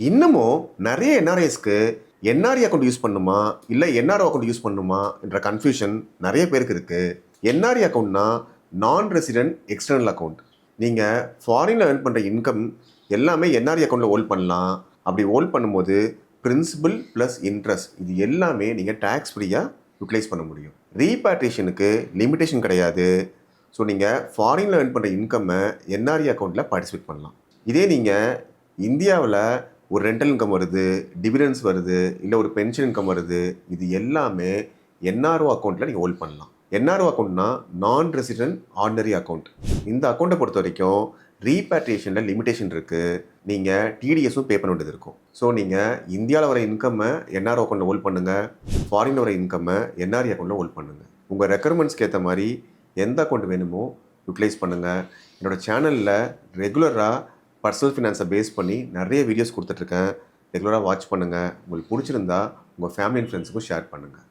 இன்னமும் நிறைய என்ஆர்ஐஸ்க்கு NRE account use பண்ணுமா இல்லை என்ஆர்ஓ அக்கௌண்ட் யூஸ் பண்ணுமா என்ற கன்ஃபியூஷன் நிறைய பேருக்கு இருக்கு. என்ஆர்இ அக்கௌண்ட்னா நான் ரெசிடென்ட் எக்ஸ்டர்னல் அக்கௌண்ட். நீங்கள் ஃபாரினில் earn பண்ணுற இன்கம் எல்லாமே என்ஆர்இ அக்கௌண்ட்டில் ஹோல்ட் பண்ணலாம். அப்படி ஹோல்ட் பண்ணும்போது பிரின்சிபல் ப்ளஸ் இன்ட்ரெஸ்ட் இது எல்லாமே நீங்கள் டேக்ஸ் ஃப்ரீயாக யூட்டிலைஸ் பண்ண முடியும். ரீபேட்ரியேஷனுக்கு லிமிடேஷன் கிடையாது. ஸோ நீங்கள் ஃபாரினில் earn பண்ணுற இன்கம்மை என்ஆர்இ அக்கௌண்ட்டில் பார்ட்டிசிபேட் பண்ணலாம். இதே நீங்கள் இந்தியாவில் ஒரு ரெண்டல் இன்கம் வருது, டிவிடெண்ட்ஸ் வருது, இல்லை ஒரு பென்ஷன் இன்கம் வருது, இது எல்லாமே என்ஆர்ஓ அக்கௌண்ட்டில் நீங்கள் ஹோல்ட் பண்ணலாம். என்ஆர்ஓ அக்கௌண்ட்னா நான் ரெசிடென்ட் ஆர்டினரி அக்கௌண்ட். இந்த அக்கௌண்ட்டை பொறுத்த வரைக்கும் ரீபேட்ரியேஷனில் லிமிடேஷன் இருக்குது. நீங்கள் டிடிஎஸும் பே பண்ண வேண்டியது இருக்கும். ஸோ நீங்கள் இந்தியாவில் வர இன்கம்மை என்ஆர்ஓ அக்கௌண்ட்டில் ஹோல்ட் பண்ணுங்கள், ஃபாரினில் வர இன்கம்மை என்ஆர்இ அக்கௌண்ட்டில் ஹோல்ட் பண்ணுங்கள். உங்கள் ரெக்குயர்மெண்ட்ஸ்க்கு ஏற்ற மாதிரி எந்த அக்கௌண்ட் வேணுமோ யூட்டிலைஸ் பண்ணுங்கள். என்னோடய சேனலில் ரெகுலராக பர்சனல் ஃபினான்ஸை பேஸ் பண்ணி நிறைய வீடியோஸ் கொடுத்துட்ருக்கேன். ரெகுலராக வாட்ச் பண்ணுங்கள். உங்களுக்கு பிடிச்சிருந்தா உங்கள் ஃபேமிலி அண்ட் ஃப்ரெண்ட்ஸுக்கும் ஷேர் பண்ணுங்கள்.